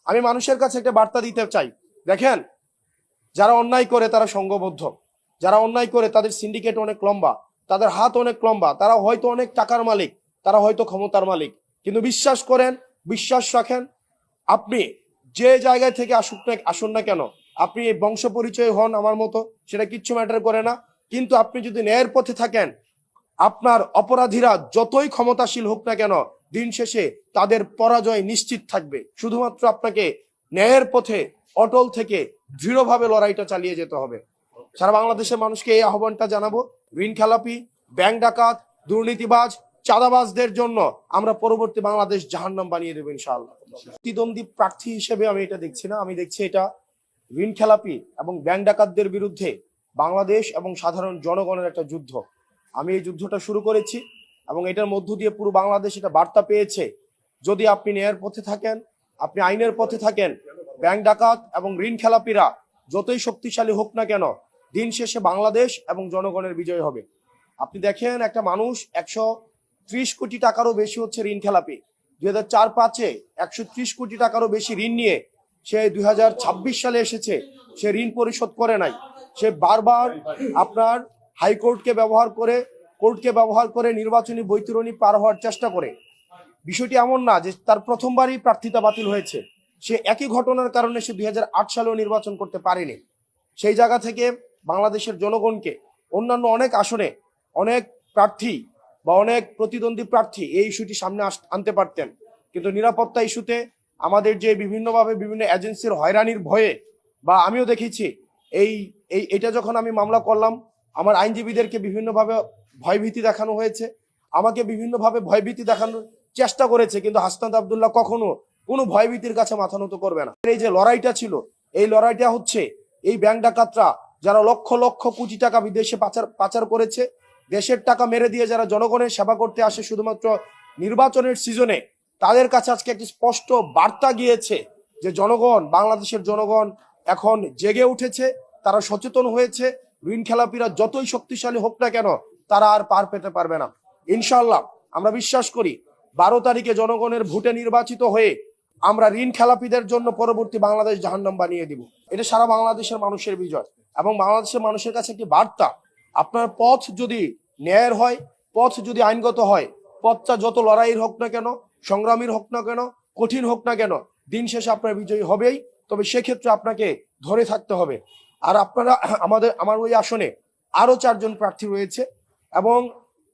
আমি মানুষের কাছে একটা বার্তা দিতে চাই। দেখেন, যারা অন্যায় করে তারা সংঘবদ্ধ, যারা অন্যায় করে তাদের সিন্ডিকেট অনেক লম্বা, তাদের হাত অনেক লম্বা, তারা হয়তো অনেক টাকার মালিক, তারা হয়তো ক্ষমতার মালিক, কিন্তু বিশ্বাস করেন, বিশ্বাস রাখেন, আপনি যে জায়গায় থেকে আসুন না কেন, আপনি বংশ পরিচয় হন আমার মতো, সেটা কিচ্ছু ম্যাটার করে না। কিন্তু আপনি যদি ন্যায়ের পথে থাকেন, আপনার অপরাধীরা যতই ক্ষমতাশীল হোক না কেন, দিন শেষে তাদের পরাজয় নিশ্চিত থাকবে। শুধুমাত্র আপনাকে ন্যায়ের পথে অটল থেকে দৃঢ়ভাবে লড়াইটা চালিয়ে যেতে হবে। সারা বাংলাদেশের মানুষকে এই আহ্বানটা জানাবো, ঋণ খেলাপি, ব্যাংক ডাকাত, দুর্নীতিবাজ, চাঁদাবাজদের জন্য আমরা পরবর্তী বাংলাদেশ জাহান্নাম বানিয়ে দেবো ইনশাআল্লাহ। প্রতিদ্বন্দ্বী প্রার্থী হিসেবে আমি এটা দেখছি না, আমি দেখছি এটা ঋণ খেলাপি এবং ব্যাংক ডাকাতদের বিরুদ্ধে বাংলাদেশ এবং সাধারণ জনগণের একটা যুদ্ধ। আমি এই যুদ্ধটা শুরু করেছি এবং এটার মধ্য দিয়ে পুরো বাংলাদেশ এটা বার্তা পেয়েছে, যদি আপনি ন্যায়ের পথে থাকেন, আপনি আইনের পথে থাকেন, ব্যাংক ডাকাত এবং ঋণ খেলাপিরা যতই শক্তিশালী হোক না কেন, দিন শেষে বাংলাদেশ এবং জনগণের বিজয় হবে। আপনি দেখেন, একটা মানুষ 130 কোটি টাকারও বেশি হচ্ছে ঋণ খেলাপি। 2004-05 130 কোটি টাকারও বেশি ঋণ নিয়ে সে 2026 সালে এসেছে, সে ঋণ পরিশোধ করে নাই। সে বারবার আপনার হাইকোর্টকে ব্যবহার করে নির্বাচনী বৈতরণী পার হওয়ার চেষ্টা করে। বিষয়টি এমন না যে তার প্রথমবারই প্রার্থিতা বাতিল হয়েছে, সে একই ঘটনার কারণে সে 2008 সালেও নির্বাচন করতে পারেনি। সেই জায়গা থেকে বাংলাদেশের জনগণকে অন্যান্য অনেক আসনে অনেক প্রার্থী বা অনেক প্রতিদ্বন্দ্বী প্রার্থী এই ইস্যুটি সামনে আনতে পারতেন, কিন্তু নিরাপত্তা ইস্যুতে আমাদের যে বিভিন্নভাবে বিভিন্ন এজেন্সির হয়রানির ভয়ে, বা আমিও দেখেছি এটা যখন আমি মামলা করলাম, আমার আইনজীবীদেরকে বিভিন্নভাবে ভয়ভীতি দেখানো হয়েছে, আমাকে বিভিন্নভাবে ভয়ভীতি দেখানোর চেষ্টা করেছে, কিন্তু হাসনাত আব্দুল্লাহ কখনো কোনো ভয়ভীতির কাছে মাথা নত করবে না। এই যে লড়াইটা ছিল, এই লড়াইটা হচ্ছে এই ব্যাংক ডাকাতরা যারা লক্ষ লক্ষ কোটি টাকা বিদেশে পাচার করেছে, দেশের টাকা মেরে দিয়ে যারা জনগণের সেবা করতে আসে শুধুমাত্র নির্বাচনের সিজনে, তাদের কাছে আজকে একটি স্পষ্ট বার্তা গিয়েছে যে বাংলাদেশের জনগণ এখন জেগে উঠেছে, তারা সচেতন হয়েছে। ঋণ খেলাপিরা যতই শক্তিশালী হোক না কেন, তারা আর পার পেতে পারবে না। ইনশাআল্লাহ আমরা বিশ্বাস করি 12 তারিখে জনগণের ভোটে নির্বাচিত হয়ে আমরা ঋণ খেলাপিদের জন্য পরবর্তী বাংলাদেশ জাহান্নাম বানিয়ে দিব। এটা সারা বাংলাদেশের মানুষের বিজয় এবং বাংলাদেশের মানুষের কাছে একটি বার্তা, আপনার পথ যদি ন্যায়ের হয়, পথ যদি আইনগত হয়, পথটা যত লড়াইয়ের হোক না কেন, সংগ্রামীর হোক না কেন, কঠিন হোক না কেন, দিন শেষে আপনার বিজয়ী হবেই। তবে সেক্ষেত্রে আপনাকে ধরে থাকতে হবে। আর আপনারা আমার ওই আসনে আরো 4 জন প্রার্থী রয়েছে এবং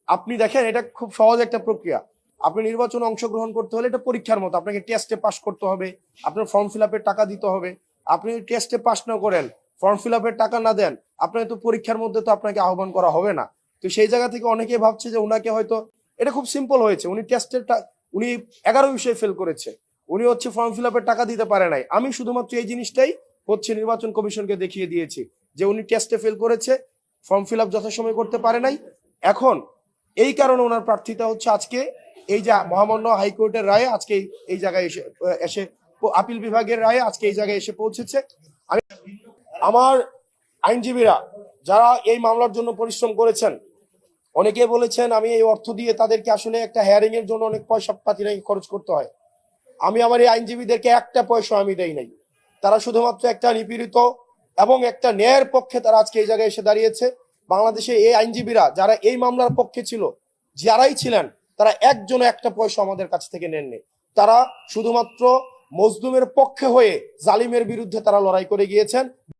আপনি দেখেন, এটা খুব সহজ একটা প্রক্রিয়া। আপনি নির্বাচনে অংশগ্রহণ করতে হলে এটা পরীক্ষার মতো, আপনাকে টেস্টে পাস করতে হবে, আপনার ফর্ম ফিল আপের টাকা দিতে হবে। আপনি টেস্টে পাস না করেন, ফর্ম ফিল আপের টাকা না দেন, আপনার তো পরীক্ষার মধ্যে তো আপনাকে আহ্বান করা হবে না। তো সেই জায়গা থেকে অনেকেই ভাবছে যে উনাকে হয়তো, এটা খুব সিম্পল হয়েছে, উনি 11 বিষয়ে ফেল করেছে, উনি হচ্ছে ফর্ম ফিল আপের টাকা দিতে পারে নাই। আমি শুধুমাত্র এই জিনিসটাই হচ্ছে নির্বাচন কমিশনকে দেখিয়ে দিয়েছি যে উনি টেস্টে ফেল করেছে, ফর্ম ফিল আপ যথাসময়ে করতে পারে নাই। এখন এই কারণে ওনার প্রার্থিতা হচ্ছে আজকে এই যে মহামান্য হাইকোর্টের রায়ে আজকে এই জায়গায় এসে আপিল বিভাগের রায়ে আজকে এই জায়গায় এসে পৌঁছেছে। আমার আইনজীবীরা যারা এই মামলার জন্য পরিশ্রম করেছেন, অনেকে বলেছেন আমি এই অর্থ দিয়ে তাদেরকে আসলে একটা হেয়ারিং এর জন্য অনেক পয়সা পাতি নাকি খরচ করতে হয়। আমি আমার এই আইনজীবীদেরকে একটা পয়সা আমি দেই নাই। তারা শুধুমাত্র একটা নিপীড়িত এবং একটা ন্যায়ের পক্ষে তারা আজকে এই জায়গায় এসে দাঁড়িয়েছে। বাংলাদেশে এই আইনজীবীরা যারা এই মামলার পক্ষে ছিল, যারাই ছিলেন, তারা একজনও একটা পয়সা আমাদের কাছ থেকে নেননি। তারা শুধুমাত্র মজলুমের পক্ষে হয়ে জালিমের বিরুদ্ধে তারা লড়াই করে গিয়েছেন।